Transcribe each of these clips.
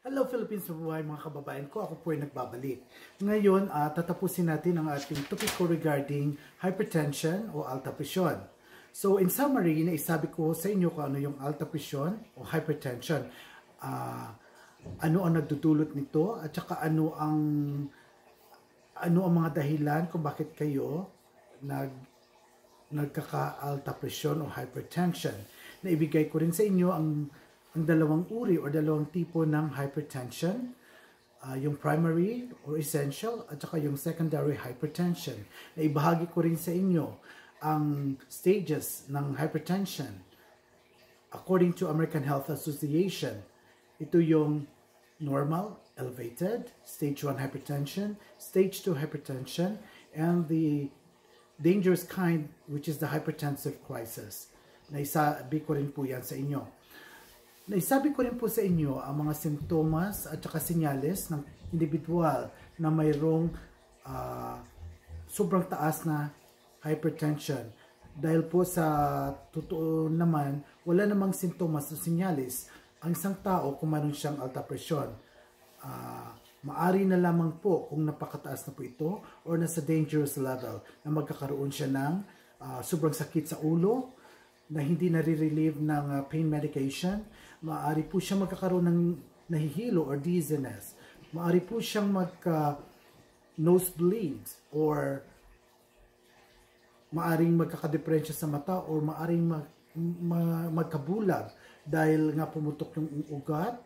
Hello Philippines, mabuhay mga kababayan ko. Ako po ay nagbabalik. Ngayon, tatapusin natin ang ating topiko regarding hypertension o alta presyon. So in summary, naisabi ko sa inyo kung ano yung alta presyon o hypertension. Ano ang nagdudulot nito at saka ano ang mga dahilan kung bakit kayo nagkaka-alta presyon o hypertension. Naibigay ko rin sa inyo ang dalawang uri o dalawang tipo ng hypertension, yung primary or essential at saka yung secondary hypertension. Naibahagi ko rin sa inyo ang stages ng hypertension according to American Health Association. Ito yung normal, elevated, stage 1 hypertension, stage 2 hypertension, and the dangerous kind, which is the hypertensive crisis. Naisabi ko rin po yan sa inyo. Naisabi ko rin po sa inyo ang mga sintomas at saka senyales ng individual na mayroong sobrang taas na hypertension. Dahil po sa totoo naman, wala namang sintomas o senyales ang isang tao kung mayroon siyang alta presyon. Maari na lamang po kung napakataas na po ito or nasa dangerous level na magkakaroon siya ng sobrang sakit sa ulo na hindi nare-relieve ng pain medication. Maaari po siyang magkakaroon ng nahihilo or dizziness. Maaari po siyang nosebleeds or maaring magkakadepresya sa mata or maaring magkabulag dahil nga pumutok yung ugat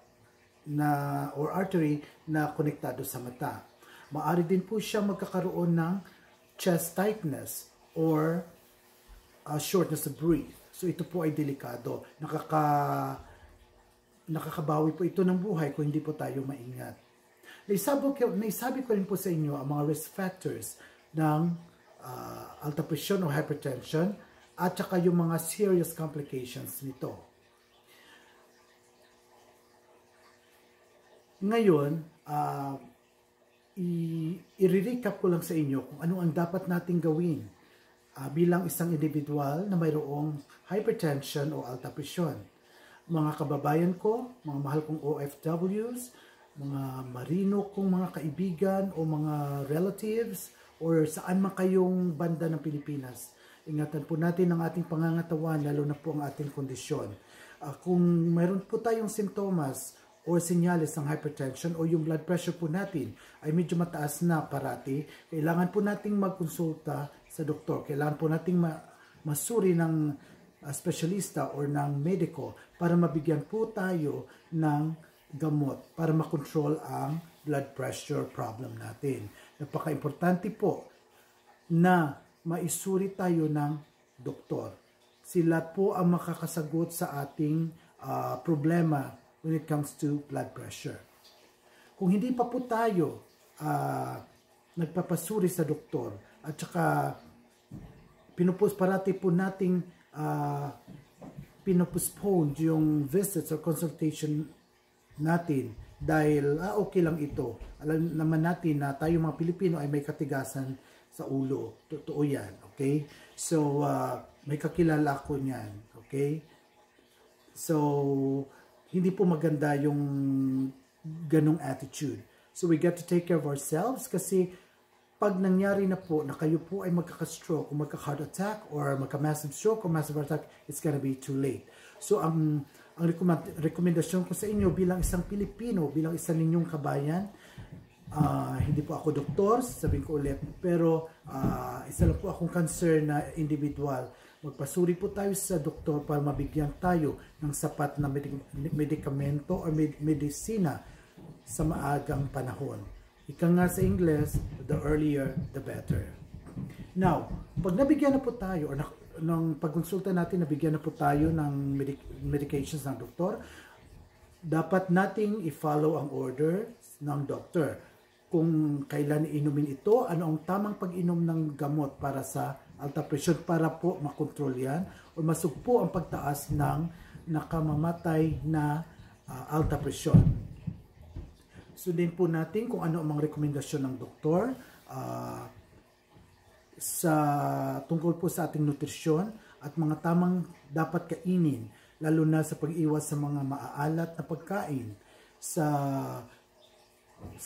or artery na konektado sa mata. Maaari din po siyang magkakaroon ng chest tightness or shortness of breath. So ito po ay delikado. Nakakabawi po ito ng buhay kung hindi po tayo maingat. Naisabi ko rin po sa inyo ang mga risk factors ng alta presyon o hypertension at saka yung mga serious complications nito. Ngayon, i-recap ko lang sa inyo kung ano ang dapat nating gawin bilang isang individual na mayroong hypertension o alta presyon. Mga kababayan ko, mga mahal kong OFWs, mga marino kong mga kaibigan o mga relatives or saan man kayong banda ng Pilipinas, ingatan po natin ang ating pangangatawan, lalo na po ang ating kondisyon. Kung mayroon po tayong sintomas o senyales ng hypertension o yung blood pressure po natin ay medyo mataas na parati, kailangan po nating magkonsulta sa doktor. Kailangan po nating masuri ng specialista or ng mediko para mabigyan po tayo ng gamot para makontrol ang blood pressure problem natin. Napaka-importante po na maisuri tayo ng doktor. Sila po ang makakasagot sa ating problema when it comes to blood pressure. Kung hindi pa po tayo nagpapasuri sa doktor at saka parati po nating pinopostpone yung visits or consultation natin dahil okay lang ito. Alam naman natin na tayo mga Pilipino ay may katigasan sa ulo. Totoo yan, okay? So, may kakilala ko niyan, okay? So, hindi po maganda yung ganong attitude. So, we got to take care of ourselves kasi pag nangyari na po na kayo po ay magkaka-stroke o magka-heart attack or magka-massive stroke or massive heart attack, it's gonna be too late. So, ang rekomendasyon ko sa inyo bilang isang Pilipino, bilang isang ninyong kabayan, hindi po ako doktor, sabihin ko ulit, pero isa lang po akong concern na individual. Magpasuri po tayo sa doktor para mabigyan tayo ng sapat na medikamento o medisina sa maagang panahon. Ika nga sa Ingles, the earlier, the better. Now, pag nabigyan na po tayo, or nung pagkonsulta natin, nabigyan na po tayo ng medications ng doktor, dapat nating i-follow ang order ng doktor. Kung kailan inumin ito, ano ang tamang pag-inom ng gamot para sa alta presyon para po makontrol yan o masugpo ang pagtaas ng nakamamatay na alta presyon. Sundin po natin kung ano ang mga rekomendasyon ng doktor tungkol po sa ating nutrisyon at mga tamang dapat kainin, lalo na sa pag-iwas sa mga maaalat na pagkain sa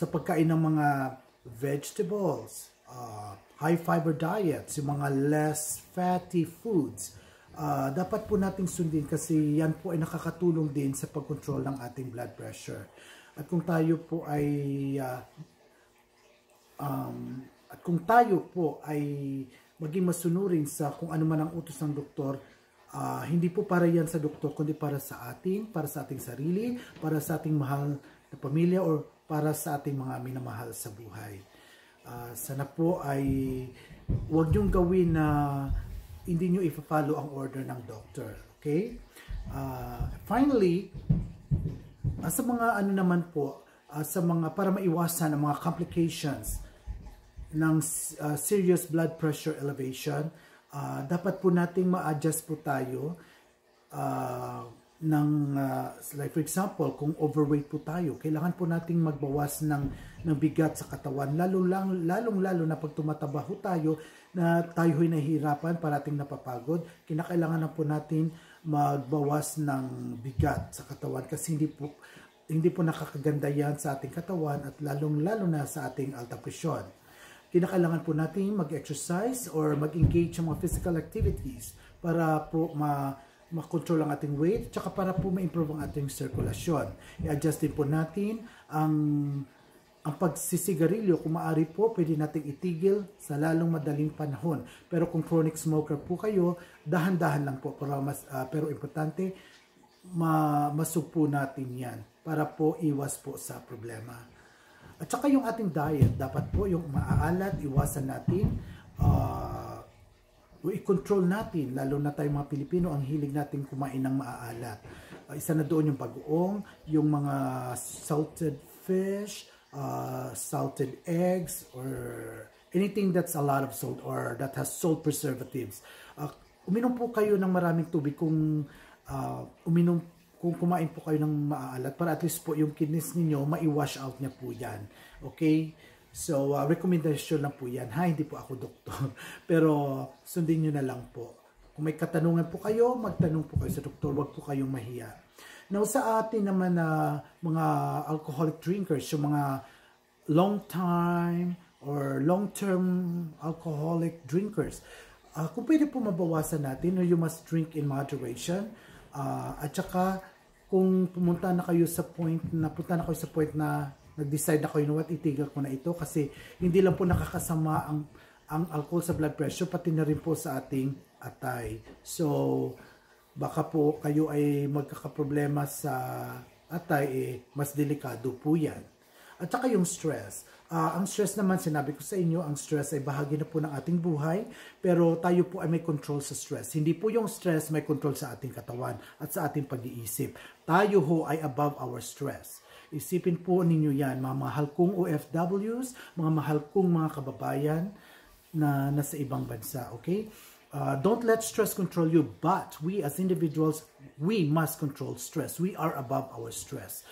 pagkain ng mga vegetables, high fiber diets, yung mga less fatty foods. Dapat po nating sundin kasi yan po ay nakakatulong din sa pagkontrol ng ating blood pressure. At kung tayo po ay maging masunurin sa kung ano man ang utos ng doktor, hindi po para yan sa doktor, kundi para sa ating sarili, para sa ating mahal na pamilya, or para sa ating mga minamahal sa buhay. Sana po ay huwag niyong gawin na hindi niyo i-follow ang order ng doctor. Okay? Finally, sa mga ano naman po, sa mga para maiwasan ang mga complications ng serious blood pressure elevation, dapat po nating ma-adjust po tayo like for example, kung overweight po tayo, kailangan po nating magbawas ng bigat sa katawan, lalong-lalo na pag tumataba ho tayo, na tayo ay nahihirapan, parating napapagod, kinakailangan na po natin magbawas ng bigat sa katawan kasi hindi po nakakaganda yan sa ating katawan at lalong-lalo na sa ating alta presyon. Kinakailangan po natin mag-exercise or mag-engage sa mga physical activities para po makontrol ang ating weight, tsaka para po ma-improve ang ating sirkulasyon. I-adjust din po natin ang pagsisigarilyo. Kung maaari po, pwede nating itigil sa lalong madaling panahon. Pero kung chronic smoker po kayo, dahan-dahan lang po. Pero importante, masugpo natin yan para po iwas po sa problema. At saka yung ating diet, dapat po yung maaalat, iwasan natin, i-control natin, lalo na tayong mga Pilipino, ang hilig natin kumain ng maaalat. Isa na doon yung bagoong, yung mga salted fish, salted eggs, or anything that's a lot of salt or that has salt preservatives. Uminom po kayo ng maraming tubig kung kumain po kayo ng maaalat para at least po yung kidneys ninyo mai-wash out niya po yan. Okay? So, recommendation lang po yan. Hindi po ako doktor. Pero, sundin nyo na lang po. Kung may katanungan po kayo, magtanong po kayo sa doktor. Huwag po kayong mahiya. Now, sa atin naman na mga alcoholic drinkers, yung mga long-time or long-term alcoholic drinkers, kung pwede po mabawasan natin, you must drink in moderation. At saka, kung punta na kayo sa point na nag-decide na kayo, what, itigil ko na ito kasi hindi lang po nakakasama ang alcohol sa blood pressure, pati na rin po sa ating atay. So, baka po kayo ay magkakaproblema sa atay, mas delikado po yan. At saka yung stress. Ang stress naman, sinabi ko sa inyo, ang stress ay bahagi na po ng ating buhay, pero tayo po ay may control sa stress. Hindi po yung stress may control sa ating katawan at sa ating pag-iisip. Tayo ho ay above our stress. Isipin po ninyo yan, mga mahal kong OFWs, mga mahal kong mga kababayan na nasa ibang bansa, okay? Don't let stress control you, but we as individuals, we must control stress. We are above our stress.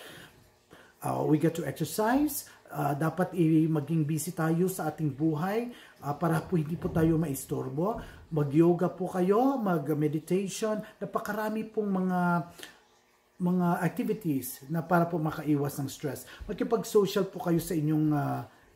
We get to exercise. Dapat maging busy tayo sa ating buhay para po hindi po tayo maistorbo. Mag-yoga po kayo, mag-meditation. Napakarami pong mga activities na para po makaiwas ng stress. Magkipag-social po kayo sa inyong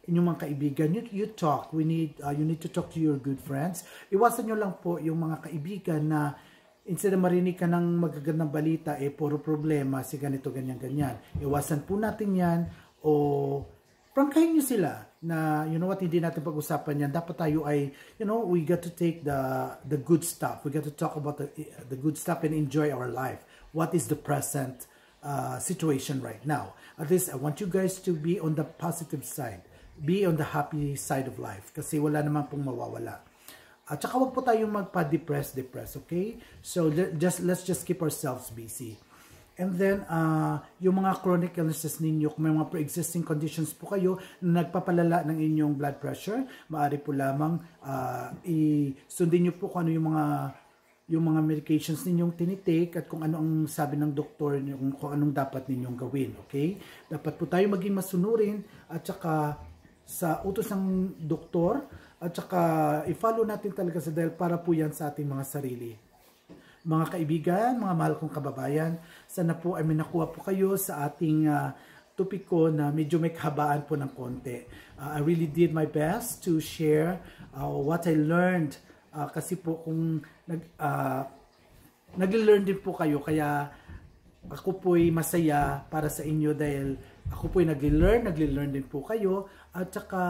mga kaibigan. You talk. You need to talk to your good friends. Iwasan nyo lang po yung mga kaibigan na instead na marinig ka ng magagandang balita, puro problema, si ganito, ganyan, ganyan. Iwasan po natin yan o prangkahin nyo sila na, you know what, hindi natin pag-usapan yan. Dapat tayo ay, we got to take the good stuff. We got to talk about the good stuff and enjoy our life. What is the present situation right now? At least, I want you guys to be on the positive side. Be on the happy side of life. Kasi wala naman pong mawawala. At saka wag po tayong magpa-depress, okay? So, let's just keep ourselves busy. And then, yung mga chronic illnesses ninyo, kung may mga pre-existing conditions po kayo na nagpapalala ng inyong blood pressure, maaari po lamang sundin nyo po kung ano yung mga medications ninyong tinitake at kung ano ang sabi ng doktor, kung anong dapat ninyong gawin, okay? Dapat po tayo maging masunurin at saka sa utos ng doktor at saka i-follow natin talaga dahil para po yan sa ating mga sarili. Mga kaibigan, mga mahal kong kababayan, sana po ay may nakuha po kayo sa ating topic ko na medyo may kahabaan po ng konti. I really did my best to share what I learned. Kasi po kung nag-learn din po kayo, kaya ako po'y masaya para sa inyo dahil ako po'y nag-learn din po kayo at saka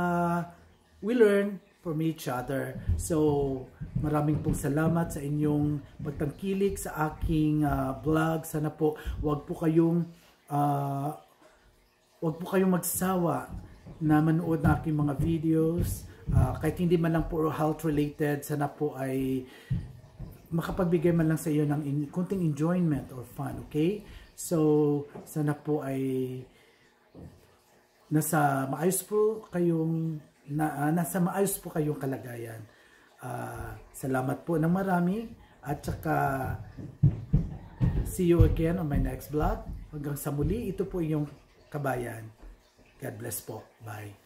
we learn from each other. So, maraming pong salamat sa inyong pagtangkilik sa aking vlog. Sana po wag po kayong magsawa na manood ng aking mga videos. Kahit hindi man lang po health related, sana po ay makapagbigay man lang sa iyo ng kunting enjoyment or fun, okay? So, sana po ay nasa maayos po kayong kalagayan. Salamat po ng marami at saka see you again on my next vlog. Hanggang sa muli, ito po yung Kabayan. God bless po. Bye.